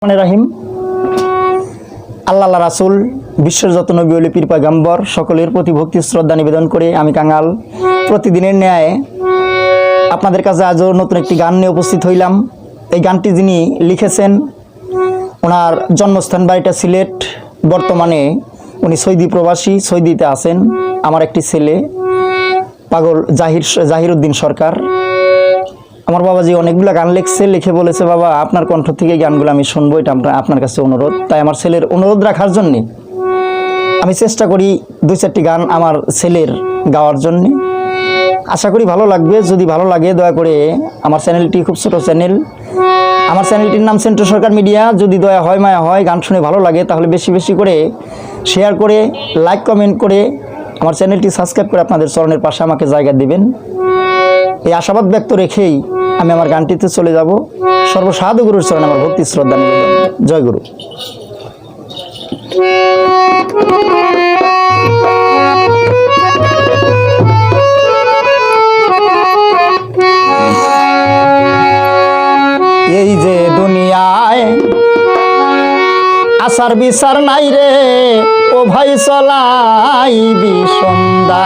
রাহিম আল্লাহ রাসূল বিশ্বের যত নবী ওলি পীর পয়গম্বর সকলের প্রতি ভক্তি শ্রদ্ধা নিবেদন করে আমি কাঙ্গাল প্রতিদিনের ন্যায় আপনাদের কাছে আজও নতুন একটি গান নিয়ে উপস্থিত হইলাম। এই গানটি যিনি লিখেছেন ওনার জন্মস্থান বাড়িটা সিলেট, বর্তমানে উনি সৌদি প্রবাসী, সৌদিতে আছেন। আমার একটি ছেলে পাগল জাহিরউদ্দিন সরকার, আমার বাবাজি অনেকগুলো গান লিখে বলেছে বাবা আপনার কণ্ঠ থেকে গানগুলো আমি শুনবো, এটা আপনার কাছে অনুরোধ। তাই আমার ছেলের অনুরোধ রাখার জন্যে আমি চেষ্টা করি দুই চারটি গান আমার ছেলের গাওয়ার জন্যে। আশা করি ভালো লাগবে। যদি ভালো লাগে দয়া করে আমার চ্যানেলটি খুব ছোটো চ্যানেল, আমার চ্যানেলটির নাম সেন্ট্রাল সরকার মিডিয়া। যদি দয়া হয় মায়া হয় গান শুনে ভালো লাগে তাহলে বেশি বেশি করে শেয়ার করে লাইক কমেন্ট করে আমার চ্যানেলটি সাবস্ক্রাইব করে আপনাদের চরণের পাশে আমাকে জায়গা দিবেন। এই আশাবাদ ব্যক্ত রেখেই আমি আমার গানটিতে চলে যাব। সর্বসাধু গুরুর চরণে আমার ভক্তি শ্রদ্ধা নিবেদন। জয় গুরু। এই যে দুনিয়ায় আসার বিচার নাই রে ও ভাই চলাই বিসন্ধ্যা,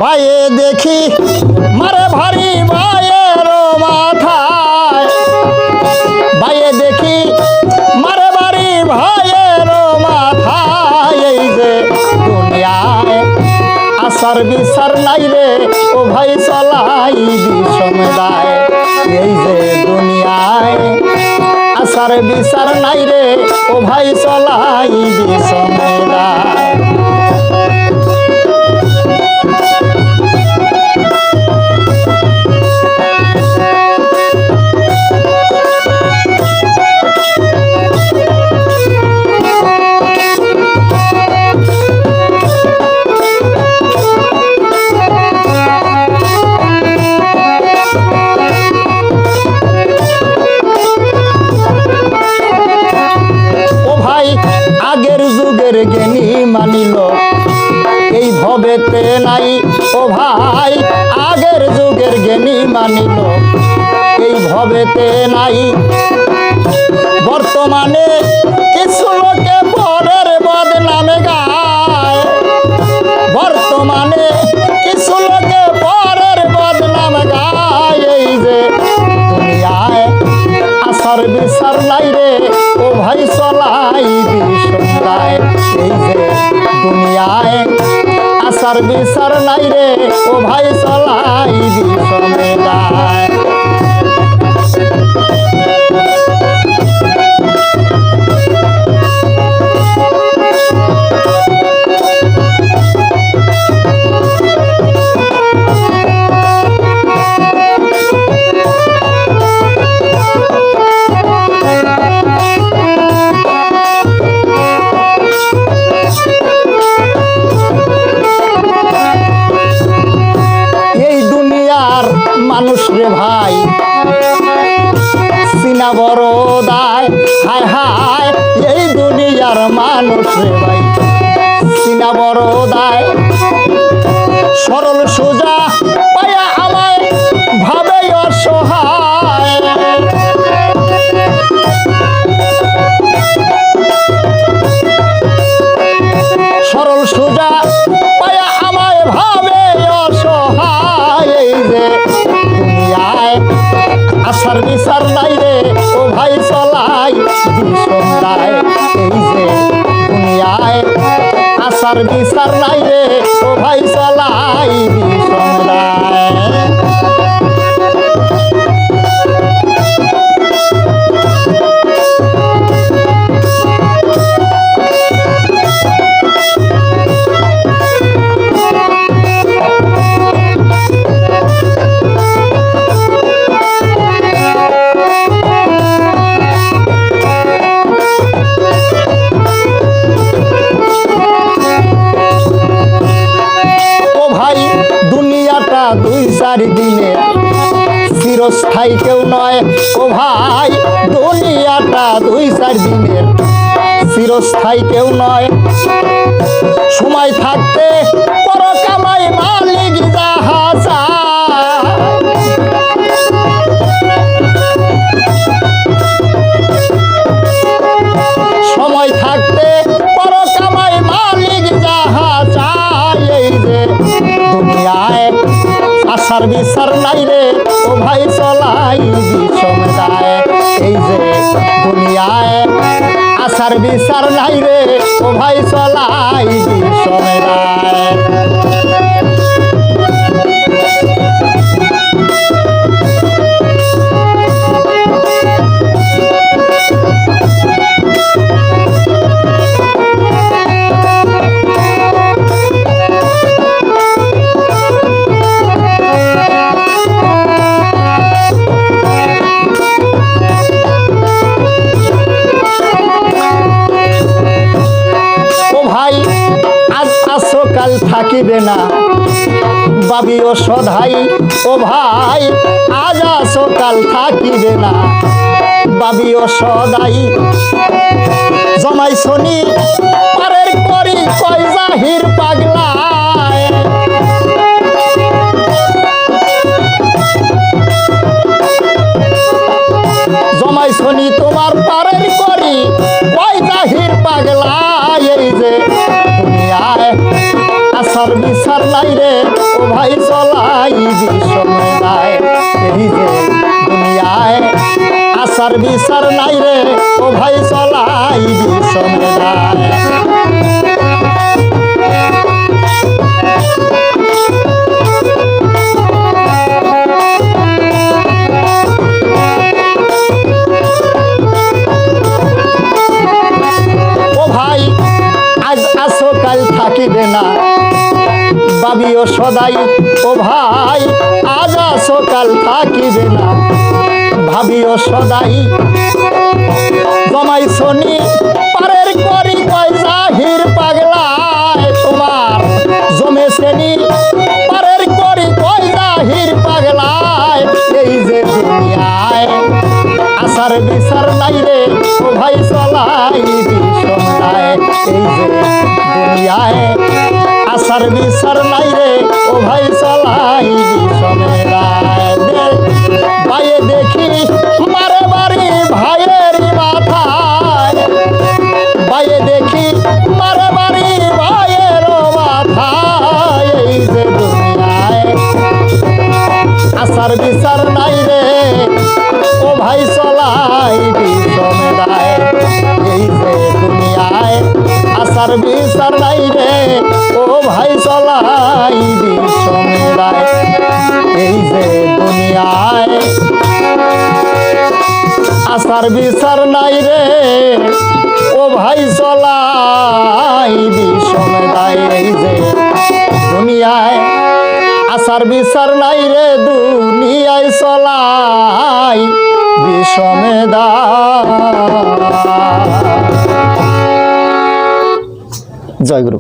ভাইয়ে দেখি মারে ভারী ভাইয়ের মাথায়, ভাইয়ে দেখি মারে ভারী ভাইয়ের মাথায়। এই যে দুনিয়ায় আসার বিচার নাই রে ও ভাই চলাই বিষমদায়। এই যে দুনিয়ায় আসার বিচার নাই রে ও ভাই চলাই বিষমদায়। আগের যুগের জ্ঞানী মানিল এই ভবেতে নাই ও ভাই, আগের যুগের জ্ঞানী মানিল এই ভবেতে নাই। বর্তমানে কিছু লোকে পরের বদনামে গায়, বর্তমানে কিছু লোকে পরের বদনাম গায়। এই যে দুনিয়ায় আসার বিচার নাই রে ও ভাই চলাই বিষমদায়। এই যে দুনিয়ায় আসার বিচার নাই রে ও ভাই চলাই বিষমদায়। মানুষ রে ভাই সিনা বড় দায়, হায় হায় এই দুনিয়ার মানুষ রে ভাই সিনা বড় দায়। সরল সোজা পায়া আমায় ভাবে অসহায়, সরল সোজা পায়া আমায় ভাবে অসহায়। এই যে দুনিয়ায় আসার বিচার নাই রে ও ভাই চলাই বিষমদায়। এই যে দুনিয়ায় আসার বিচার নাই রে ও ভাই চলাই বিষমদায়। দুই চার দিনে চিরস্থায়ী কেউ নয় ও ভাই, দুনিয়াটা দুই চার দিনের চিরস্থায়ী কেউ নয়। সময় থাকতে পরক আসার বিচার নাই রে ও ভাই চলাই বিষম দায় এই যে দুনিয়ায় আসার বিচার নাই রে ও ভাই চলাই বিষম দায় কাল থাকিবে না বাবি ও সধাই ও ভাই আজ আসো কাল থাকিবে না বাবি ও সদাই জমাই শনি পারের করি কয় জাহির পাগলায় জমাই শনি তোমার পারের করি কয় জাহির পাগলায় এই যে দুনিয়ায় আসার বিচার নাই রে ও ভাই চলাই বিষম দায় এই যে দুনিয়ায় আসার বিচার নাই রে ও ভাই চলাই বিষম দায় ও ভাই আজ আসো কাল থাকিবে না বাবিও সদাই ও ভাই আজ আসো কাল থাকিবে না ভাবিও সদাই জমাই শনি পারের করি কয় জাহির পাগলায় তোমার জমে শ্রেণী পারের করি কয় জাহির পাগলায় এই যে দুনিয়ায় আসার বিচার নাই রে ও ভাই চলাই বিষম দায় এই যে দুনিয়ায় আসার বিচার নাই রে ও ভাই চলাই বিষম দায় ভাইয়ে দেখি মারে বাড়ি ভাইয়ের মাথায় ভাইয়ে দেখি মারে বাড়ি ভাইয়ের মাথায় এই যে দুনিয়ায় আসার বিচার নাই রে ও ভাই চলাই বিষম দায় এই যে দুনিয়ায় আসার বিচার নাই রে ও ভাই চলাই বিষম দায় এই যে দুনিয়ায় আসার বিচার নাই রে ও ভাই চলাই বিষম দায় এই যে দুনিয়ায় আসার বিচার নাই রে দুনিয়ায় চলাই বিষম দায় জয় গুরু।